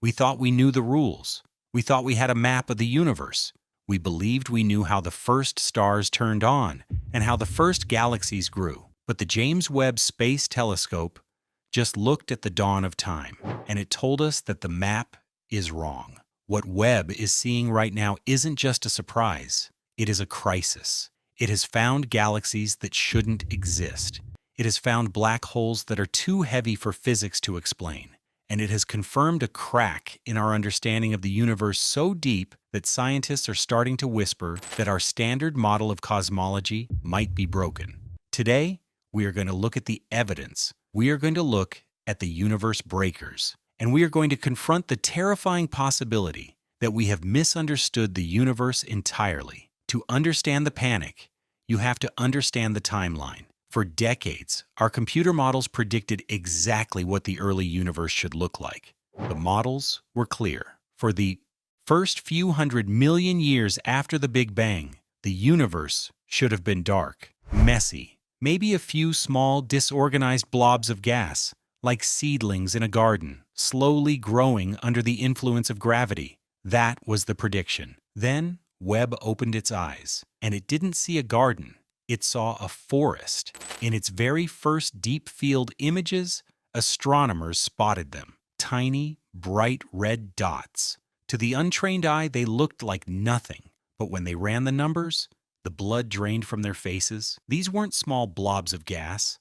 We thought we knew the rules. We thought we had a map of the universe. We believed we knew how the first stars turned on and how the first galaxies grew. But the James Webb Space Telescope just looked at the dawn of time, and it told us that the map is wrong. What Webb is seeing right now isn't just a surprise. It is a crisis. It has found galaxies that shouldn't exist. It has found black holes that are too heavy for physics to explain. And it has confirmed a crack in our understanding of the universe so deep that scientists are starting to whisper that our standard model of cosmology might be broken. Today, we are going to look at the evidence. We are going to look at the universe breakers. And we are going to confront the terrifying possibility that we have misunderstood the universe entirely. To understand the panic, you have to understand the timeline. For decades, our computer models predicted exactly what the early universe should look like. The models were clear. For the first few 100 million years after the Big Bang, the universe should have been dark, messy, maybe a few small, disorganized blobs of gas, like seedlings in a garden, slowly growing under the influence of gravity. That was the prediction. Then, Webb opened its eyes, and it didn't see a garden. It saw a forest. In its very first deep field images, astronomers spotted them. Tiny, bright red dots. To the untrained eye, they looked like nothing. But when they ran the numbers, the blood drained from their faces. These weren't small blobs of gas.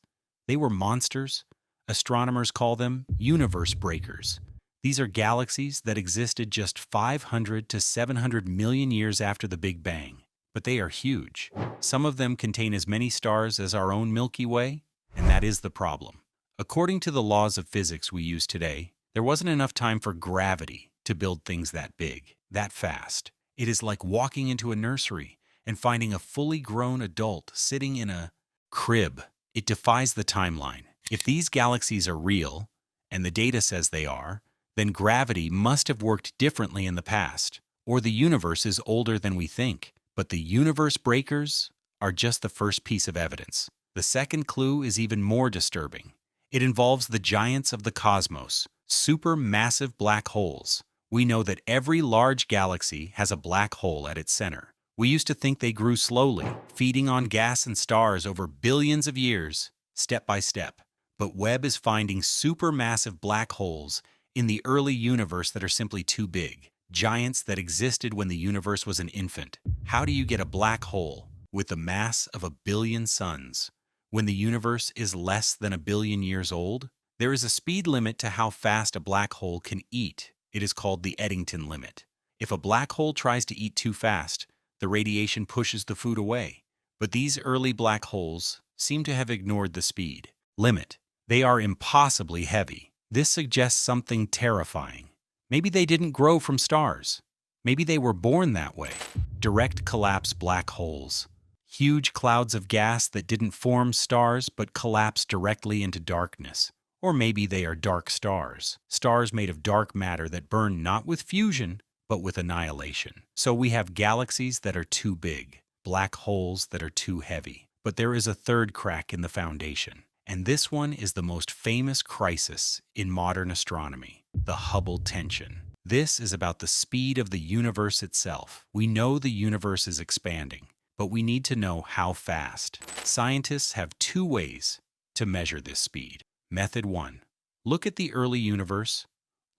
They were monsters. Astronomers call them universe breakers. These are galaxies that existed just 500 to 700 million years after the Big Bang. But they are huge. Some of them contain as many stars as our own Milky Way, and that is the problem. According to the laws of physics we use today, there wasn't enough time for gravity to build things that big, that fast. It is like walking into a nursery and finding a fully grown adult sitting in a crib. It defies the timeline. If these galaxies are real, and the data says they are, then gravity must have worked differently in the past, or the universe is older than we think. But the universe breakers are just the first piece of evidence. The second clue is even more disturbing. It involves the giants of the cosmos, supermassive black holes. We know that every large galaxy has a black hole at its center. We used to think they grew slowly, feeding on gas and stars over billions of years, step by step. But Webb is finding supermassive black holes in the early universe that are simply too big. Giants that existed when the universe was an infant. How do you get a black hole with the mass of 1 billion suns when the universe is less than 1 billion years old? There is a speed limit to how fast a black hole can eat. It is called the Eddington limit. If a black hole tries to eat too fast, the radiation pushes the food away. But these early black holes seem to have ignored the speed limit. They are impossibly heavy. This suggests something terrifying. Maybe they didn't grow from stars. Maybe they were born that way. Direct collapse black holes. Huge clouds of gas that didn't form stars but collapsed directly into darkness. Or maybe they are dark stars. Stars made of dark matter that burn not with fusion, but with annihilation. So we have galaxies that are too big, black holes that are too heavy. But there is a third crack in the foundation. And this one is the most famous crisis in modern astronomy, the Hubble tension. This is about the speed of the universe itself. We know the universe is expanding, but we need to know how fast. Scientists have 2 ways to measure this speed. Method 1. Look at the early universe.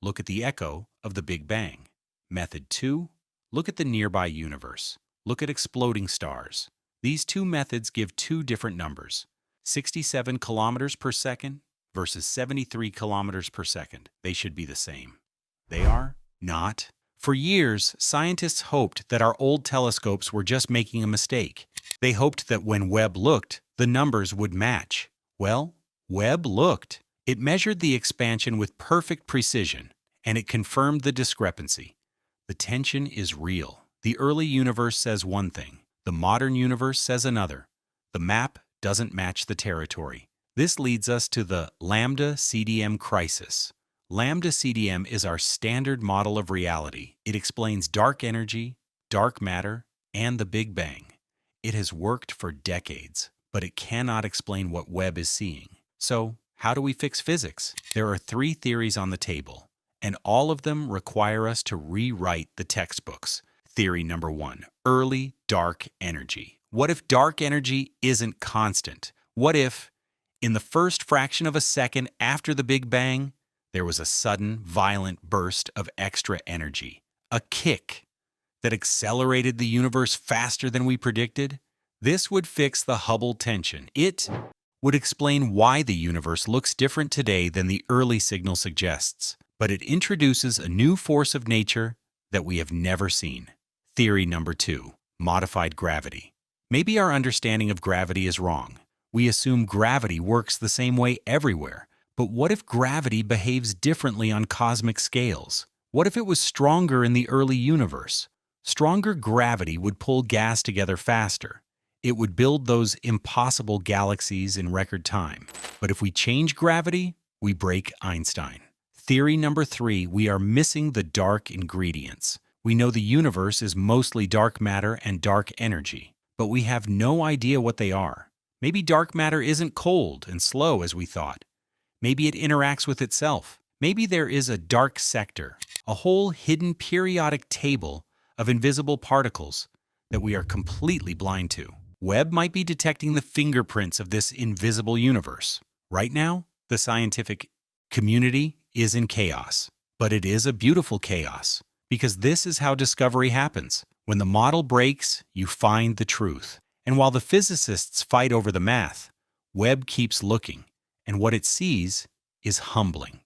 Look at the echo of the Big Bang. Method 2. Look at the nearby universe. Look at exploding stars. These 2 methods give 2 different numbers. 67 kilometers per second versus 73 kilometers per second. They should be the same. They are not. For years, scientists hoped that our old telescopes were just making a mistake. They hoped that when Webb looked, the numbers would match. Well, Webb looked. It measured the expansion with perfect precision, and it confirmed the discrepancy. The tension is real. The early universe says one thing. The modern universe says another. The map doesn't match the territory. This leads us to the Lambda CDM crisis. Lambda CDM is our standard model of reality. It explains dark energy, dark matter, and the Big Bang. It has worked for decades, but it cannot explain what Webb is seeing. So, how do we fix physics? There are 3 theories on the table. and all of them require us to rewrite the textbooks. Theory number 1, early dark energy. What if dark energy isn't constant? What if, in the first fraction of a second after the Big Bang, there was a sudden, violent burst of extra energy? A kick that accelerated the universe faster than we predicted? This would fix the Hubble tension. It would explain why the universe looks different today than the early signal suggests. But it introduces a new force of nature that we have never seen. Theory number 2, modified gravity. Maybe our understanding of gravity is wrong. We assume gravity works the same way everywhere. But what if gravity behaves differently on cosmic scales? What if it was stronger in the early universe? Stronger gravity would pull gas together faster. It would build those impossible galaxies in record time. But if we change gravity, we break Einstein. Theory number 3, we are missing the dark ingredients. We know the universe is mostly dark matter and dark energy, but we have no idea what they are. Maybe dark matter isn't cold and slow as we thought. Maybe it interacts with itself. Maybe there is a dark sector, a whole hidden periodic table of invisible particles that we are completely blind to. Webb might be detecting the fingerprints of this invisible universe. Right now, the scientific community is in chaos, but it is a beautiful chaos, because this is how discovery happens. When the model breaks, you find the truth. And while the physicists fight over the math, Webb keeps looking, and what it sees is humbling.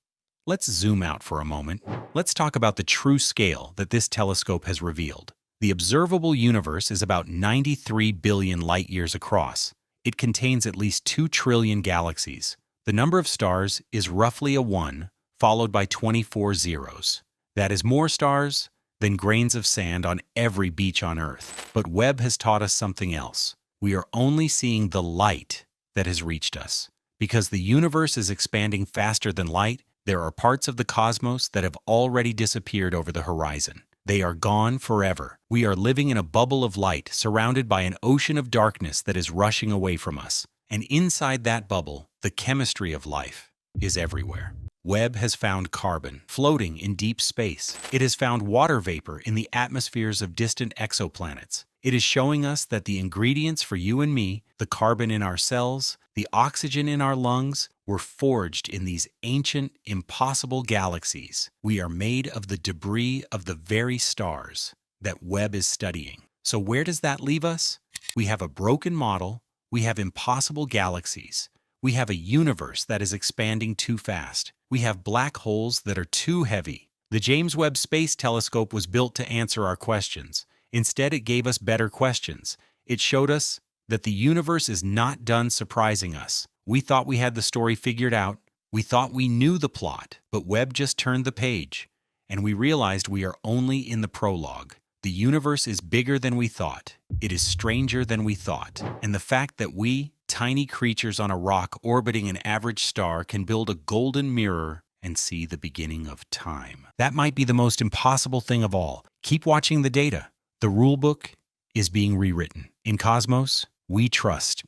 Let's zoom out for a moment. Let's talk about the true scale that this telescope has revealed. The observable universe is about 93 billion light-years across. It contains at least 2 trillion galaxies. The number of stars is roughly a 1, followed by 24 zeros. That is more stars than grains of sand on every beach on Earth. But Webb has taught us something else. We are only seeing the light that has reached us. Because the universe is expanding faster than light, there are parts of the cosmos that have already disappeared over the horizon. They are gone forever. We are living in a bubble of light surrounded by an ocean of darkness that is rushing away from us. And inside that bubble, the chemistry of life is everywhere. Webb has found carbon floating in deep space. It has found water vapor in the atmospheres of distant exoplanets. It is showing us that the ingredients for you and me, the carbon in our cells, the oxygen in our lungs, were forged in these ancient, impossible galaxies. We are made of the debris of the very stars that Webb is studying. So where does that leave us? We have a broken model. We have impossible galaxies. We have a universe that is expanding too fast. We have black holes that are too heavy. The James Webb Space Telescope was built to answer our questions. Instead, it gave us better questions. It showed us that the universe is not done surprising us. We thought we had the story figured out. We thought we knew the plot, but Webb just turned the page, and we realized we are only in the prologue. The universe is bigger than we thought. It is stranger than we thought. And the fact that we, tiny creatures on a rock orbiting an average star, can build a golden mirror and see the beginning of time. That might be the most impossible thing of all. Keep watching the data. The rulebook is being rewritten. In Cosmos, we trust.